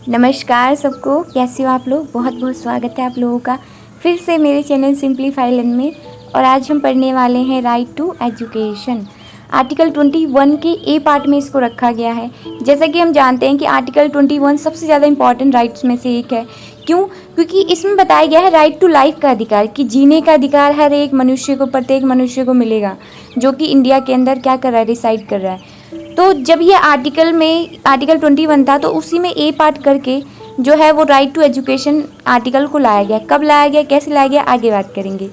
नमस्कार सबको, कैसे हो आप लोग। बहुत बहुत स्वागत है आप लोगों का फिर से मेरे चैनल सिंप्लीफाई लर्न में। और आज हम पढ़ने वाले हैं राइट टू एजुकेशन। आर्टिकल 21 के ए पार्ट में इसको रखा गया है। जैसा कि हम जानते हैं कि आर्टिकल 21 सबसे ज़्यादा इंपॉर्टेंट राइट्स में से एक है। क्यों? क्योंकि इसमें बताया गया है राइट टू लाइफ का अधिकार, कि जीने का अधिकार हर एक मनुष्य को, प्रत्येक मनुष्य को मिलेगा, जो कि इंडिया के अंदर क्या कर रहा है, रिसाइड कर रहा है। तो जब ये आर्टिकल 21 था, तो उसी में ए पार्ट करके जो है वो राइट टू एजुकेशन आर्टिकल को लाया गया। कब लाया गया, कैसे लाया गया, आगे बात करेंगे।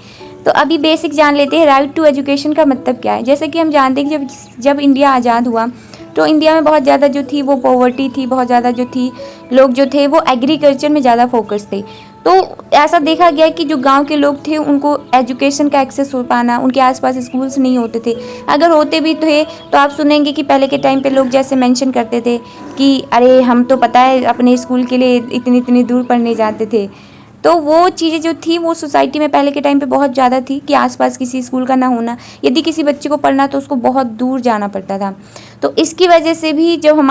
तो अभी बेसिक जान लेते हैं राइट टू एजुकेशन का मतलब क्या है। जैसे कि हम जानते हैं कि जब इंडिया आज़ाद हुआ, तो इंडिया में बहुत ज़्यादा जो थी वो पॉवर्टी थी, बहुत ज़्यादा जो थी लोग जो थे वो एग्रीकल्चर में ज़्यादा फोकस थे। तो ऐसा देखा गया कि जो गांव के लोग थे उनको एजुकेशन का एक्सेस हो पाना, उनके आसपास स्कूल्स नहीं होते थे, अगर होते भी थे तो आप सुनेंगे कि पहले के टाइम पे लोग जैसे मेंशन करते थे कि अरे हम तो पता है अपने स्कूल के लिए इतनी इतनी दूर पढ़ने जाते थे। तो वो चीज़ें जो थी वो सोसाइटी में पहले के टाइम पे बहुत ज़्यादा थी कि आसपास किसी स्कूल का ना होना, यदि किसी बच्चे को पढ़ना तो उसको बहुत दूर जाना पड़ता था। तो इसकी वजह से भी जब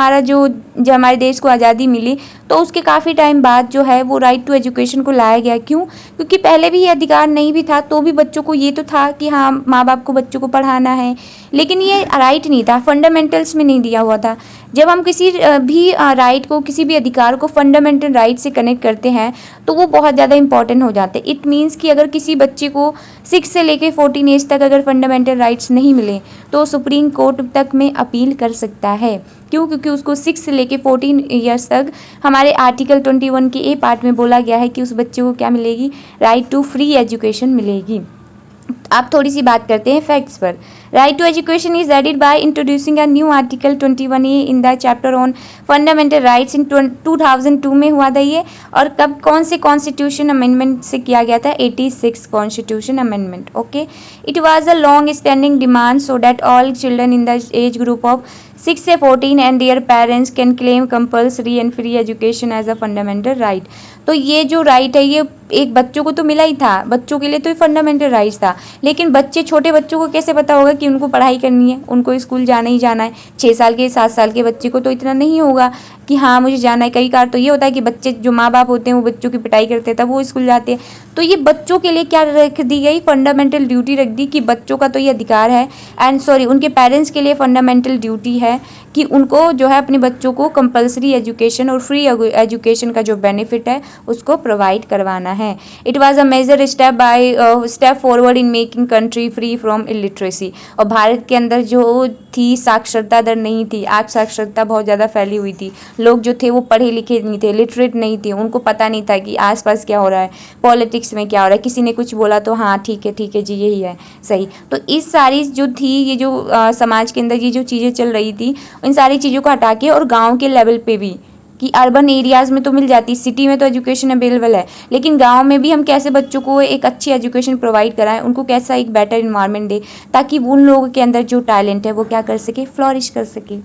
जब हमारे देश को आज़ादी मिली, तो उसके काफ़ी टाइम बाद जो है वो राइट टू एजुकेशन को लाया गया। क्यों? क्योंकि पहले भी ये अधिकार नहीं भी था, तो भी बच्चों को ये तो था कि हाँ, माँ बाप को बच्चों को पढ़ाना है, लेकिन ये राइट नहीं था, फंडामेंटल्स में नहीं दिया हुआ था। जब हम किसी भी राइट को, किसी भी अधिकार को फंडामेंटल राइट से कनेक्ट करते हैं, तो वो बहुत ज़्यादा इंपॉर्टेंट हो जाते हैं। इट मीन्स कि अगर किसी बच्चे को 6 से लेकर 14 एज तक अगर फंडामेंटल राइट्स नहीं मिले, तो सुप्रीम कोर्ट तक में अपील कर सकता है। क्यों? क्योंकि उसको 6 से लेकर 14 ईयर्स तक हमारे आर्टिकल 21 के ए पार्ट में बोला गया है कि उस बच्चे को क्या मिलेगी, राइट टू फ्री एजुकेशन मिलेगी। आप थोड़ी सी बात करते हैं फैक्ट्स पर। Right to education is added by introducing a new article 21A in the chapter on fundamental rights in 2002 में हुआ था ये। और कब, कौन से कॉन्स्टिट्यूशन अमेंडमेंट से किया गया था? 86 constitution amendment. Okay, it was a long standing demand so that all children in the age group of 6 से 14 and their parents can claim compulsory and free education as a fundamental right. तो ये जो right है ये एक बच्चों को तो मिला ही था, बच्चों के लिए तो ये फंडामेंटल राइट्स था, लेकिन बच्चे, छोटे बच्चों को कैसे पता होगा कि उनको पढ़ाई करनी है, उनको स्कूल जाना ही जाना है। 6 साल के 7 साल के बच्चे को तो इतना नहीं होगा कि हाँ मुझे जाना है। कई बार तो ये होता है कि बच्चे, जो माँ बाप होते हैं वो बच्चों की पिटाई करते हैं, तब वो स्कूल जाते हैं। तो ये बच्चों के लिए क्या रख दी गई, फंडामेंटल ड्यूटी रख दी कि बच्चों का तो ये अधिकार है, उनके पेरेंट्स के लिए फंडामेंटल ड्यूटी है कि उनको जो है अपने बच्चों को कंपलसरी एजुकेशन और फ्री एजुकेशन का जो बेनिफिट है उसको प्रोवाइड करवाना है। It was a major step forward in making country free from illiteracy. और भारत के अंदर जो थी साक्षरता दर नहीं थी, आज साक्षरता बहुत ज़्यादा फैली हुई थी। लोग जो थे वो पढ़े लिखे नहीं थे, लिटरेट नहीं थे, उनको पता नहीं था कि आसपास क्या हो रहा है, पॉलिटिक्स में क्या हो रहा है। किसी ने कुछ बोला तो हाँ ठीक है जी, यही है सही। तो इस सारी जो थी, ये जो समाज के अंदर ये जो चीज़ें चल रही थी, इन सारी चीज़ों को हटा के, और गांव के लेवल पे भी, कि अर्बन एरियाज़ में तो मिल जाती, सिटी में तो एजुकेशन अवेलेबल है, लेकिन गांव में भी हम कैसे बच्चों को एक अच्छी एजुकेशन प्रोवाइड कराएं, उनको कैसा एक बेटर इन्वायरमेंट दे, ताकि उन लोगों के अंदर जो टैलेंट है वो क्या कर सके, फ्लॉरिश कर सके।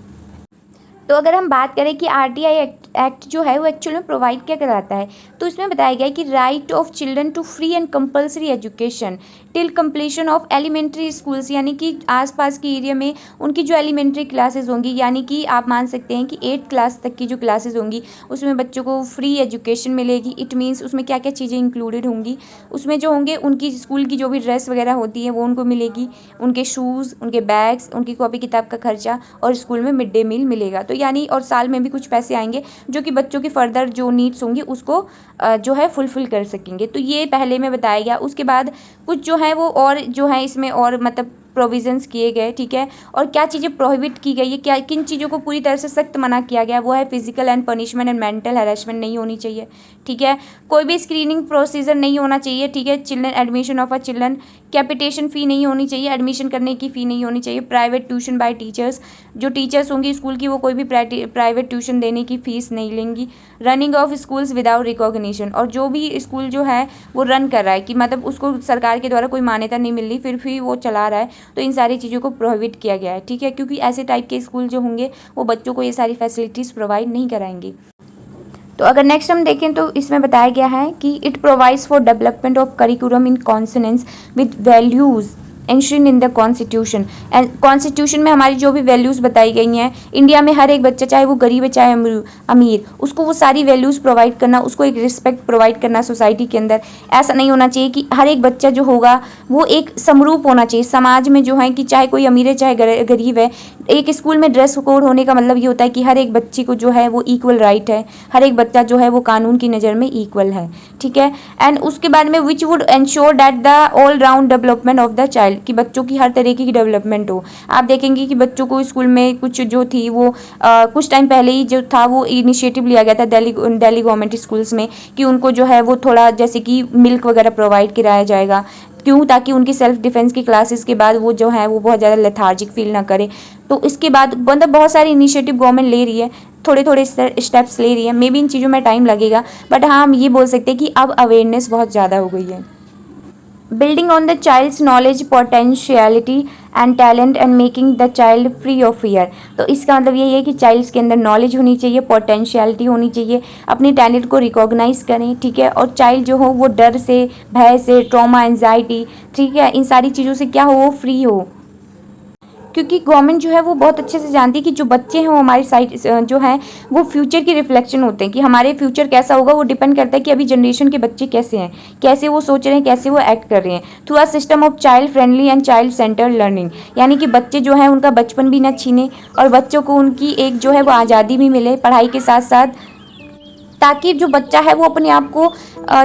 तो अगर हम बात करें कि आरटीआई एक्ट जो है वो एक्चुअल में प्रोवाइड क्या कराता है, तो इसमें बताया गया है कि right of children to free and compulsory education till completion of elementary schools, यानी कि आसपास के एरिया में उनकी जो एलिमेंट्री क्लासेस होंगी, यानी कि आप मान सकते हैं कि 8th क्लास तक की जो क्लासेस होंगी उसमें बच्चों को फ्री एजुकेशन मिलेगी। इट मीन्स उसमें क्या क्या चीज़ें इंक्लूडेड होंगी, उसमें जो होंगे उनकी स्कूल की जो भी ड्रेस वगैरह होती है वो उनको मिलेगी, उनके शूज़, उनके बैग्स, उनकी कॉपी किताब का खर्चा, और स्कूल में मिड डे मील मिलेगा। तो यानी और साल में भी कुछ पैसे आएंगे जो कि बच्चों की फर्दर जो नीड्स होंगी उसको जो है फुलफिल कर सकेंगे। तो ये पहले में बताया गया। उसके बाद कुछ जो है वो और जो है इसमें और मतलब प्रोविजंस किए गए, ठीक है। और क्या चीज़ें प्रोहिबिट की गई है, क्या किन चीज़ों को पूरी तरह से सख्त मना किया गया, वो है physical and punishment and mental harassment नहीं होनी चाहिए, ठीक है। कोई भी स्क्रीनिंग प्रोसीजर नहीं होना चाहिए, ठीक है। Children admission of a children, capitation fee नहीं होनी चाहिए, एडमिशन करने की फ़ी नहीं होनी चाहिए। प्राइवेट ट्यूशन बाय टीचर्स, जो टीचर्स होंगी स्कूल की वो कोई भी प्राइवेट ट्यूशन देने की फ़ीस नहीं लेंगी। Running of schools without recognition, और जो भी स्कूल जो है वो रन कर रहा है कि मतलब उसको सरकार के द्वारा कोई मान्यता नहीं मिल रही फिर भी वो चला रहा है, तो इन सारी चीज़ों को प्रोहिबिट किया गया है, ठीक है। क्योंकि ऐसे टाइप के स्कूल जो होंगे वो बच्चों को ये सारी फैसिलिटीज़ प्रोवाइड नहीं कराएंगे। तो अगर नेक्स्ट हम देखें तो इसमें बताया गया है कि it provides for development of curriculum in consonance with values ensured in the constitution. Constitution में हमारी जो भी वैल्यूज़ बताई गई हैं, इंडिया में हर एक बच्चा चाहे वो गरीब है चाहे अमीर, उसको वो सारी वैल्यूज़ प्रोवाइड करना, उसको एक रिस्पेक्ट प्रोवाइड करना सोसाइटी के अंदर। ऐसा नहीं होना चाहिए कि हर एक बच्चा जो होगा वो एक समरूप होना चाहिए समाज में, जो है कि चाहे कोई अमीर है चाहे गरीब है। एक स्कूल में ड्रेस कोड होने का मतलब ये होता है कि हर एक बच्चे को जो है वो इक्वल राइट है, हर एक बच्चा जो है वो कानून की नज़र में इक्वल है, ठीक है। एंड उसके बाद में which would ensure that the all round development of the child, कि बच्चों की हर तरीके की डेवलपमेंट हो। आप देखेंगे कि बच्चों को स्कूल में कुछ जो थी वो कुछ टाइम पहले ही जो था वो इनिशिएटिव लिया गया था दिल्ली गवर्नमेंट स्कूल्स में, कि उनको जो है वो थोड़ा जैसे कि मिल्क वगैरह प्रोवाइड कराया जाएगा। क्यों? ताकि उनकी सेल्फ डिफेंस की क्लासेस के बाद वो जो है वो बहुत ज़्यादा लेथार्जिक फील ना करे। तो इसके बाद मतलब बहुत सारी इनिशिएटिव गवर्नमेंट ले रही है, थोड़े थोड़े स्टेप्स ले रही है। मे बी इन चीज़ों में टाइम लगेगा, बट हाँ हम ये बोल सकते हैं कि अब अवेयरनेस बहुत ज़्यादा हो गई है। Building on the child's knowledge, potentiality and talent and making the child free of fear. तो इसका मतलब यही है कि चाइल्ड्स के अंदर नॉलेज होनी चाहिए, पोटेंशियलिटी होनी चाहिए, अपने टैलेंट को रिकॉग्नाइज करें, ठीक है। और चाइल्ड जो हो वो डर से, भय से, ट्रॉमा, एंजाइटी, ठीक है, इन सारी चीज़ों से क्या हो, वो फ्री हो। क्योंकि गवर्नमेंट जो है वो बहुत अच्छे से जानती है कि जो बच्चे हैं वो हमारी साइड जो हैं वो फ्यूचर की रिफ्लेक्शन होते हैं, कि हमारे फ्यूचर कैसा होगा वो डिपेंड करता है कि अभी जनरेशन के बच्चे कैसे हैं, कैसे वो सोच रहे हैं, कैसे वो एक्ट कर रहे हैं। Through a system of child friendly and child centred learning, यानी कि बच्चे जो हैं उनका बचपन भी ना छीने और बच्चों को उनकी एक जो है वो आज़ादी भी मिले पढ़ाई के साथ साथ, ताकि जो बच्चा है वो अपने आप को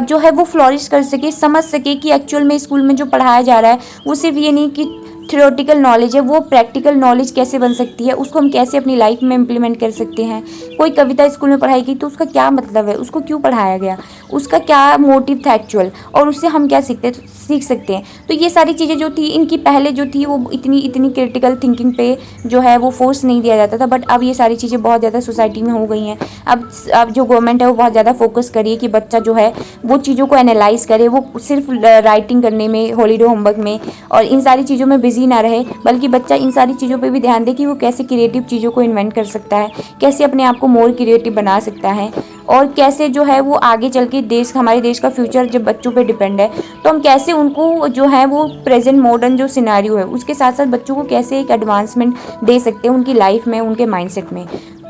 जो है वो फ्लॉरिश कर सके, समझ सके कि एक्चुअल में स्कूल में जो पढ़ाया जा रहा है वो सिर्फ ये नहीं कि थ्योरेटिकल नॉलेज है, वो प्रैक्टिकल नॉलेज कैसे बन सकती है, उसको हम कैसे अपनी लाइफ में इम्प्लीमेंट कर सकते हैं। कोई कविता स्कूल में पढ़ाई गई तो उसका क्या मतलब है, उसको क्यों पढ़ाया गया, उसका क्या मोटिव था एक्चुअल, और उससे हम क्या सीख सकते हैं। तो ये सारी चीज़ें जो थी इनकी पहले जो थी वो इतनी इतनी क्रिटिकल थिंकिंग पे जो है वो फोर्स नहीं दिया जाता था, बट अब ये सारी चीज़ें बहुत ज़्यादा सोसाइटी में हो गई हैं। अब जो गवर्नमेंट है वो बहुत ज़्यादा फोकस करिए कि बच्चा जो है वो चीज़ों को एनालाइज करे, वो सिर्फ राइटिंग करने में, हॉलीडे होमवर्क में और इन सारी चीज़ों में बिजी ना रहे, बल्कि बच्चा इन सारी चीज़ों पे भी ध्यान दे कि वो कैसे क्रिएटिव चीज़ों को इन्वेंट कर सकता है, कैसे अपने आप को मोर क्रिएटिव बना सकता है, और कैसे जो है वो आगे चल के हमारे देश का फ्यूचर जब बच्चों पे डिपेंड है तो हम कैसे उनको जो है वो प्रेजेंट मॉडर्न जो सिनेरियो है उसके साथ साथ बच्चों को कैसे एक एडवांसमेंट दे सकते हैं उनकी लाइफ में, उनके माइंडसेट में।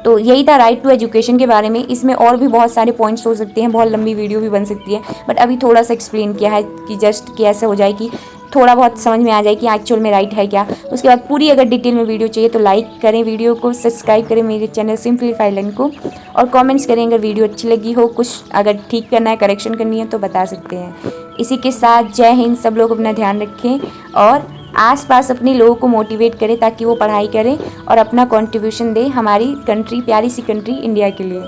तो यही था राइट टू एजुकेशन के बारे में। इसमें और भी बहुत सारे पॉइंट्स हो सकते हैं, बहुत लंबी वीडियो भी बन सकती है, बट अभी थोड़ा सा एक्सप्लेन किया है कि जस्ट कि ऐसे हो जाए कि थोड़ा बहुत समझ में आ जाए कि एक्चुअल में राइट है क्या। उसके बाद पूरी अगर डिटेल में वीडियो चाहिए तो लाइक करें वीडियो को, सब्सक्राइब करें मेरे चैनल सिंपलीफाई लर्न को, और कमेंट्स करें अगर वीडियो अच्छी लगी हो, कुछ अगर ठीक करना है, करेक्शन करनी है तो बता सकते हैं। इसी के साथ जय हिंद, सब लोग अपना ध्यान रखें और आसपास अपने लोगों को मोटिवेट करें ताकि वो पढ़ाई करें और अपना कंट्रीब्यूशन दें हमारी कंट्री, प्यारी सी कंट्री इंडिया के लिए।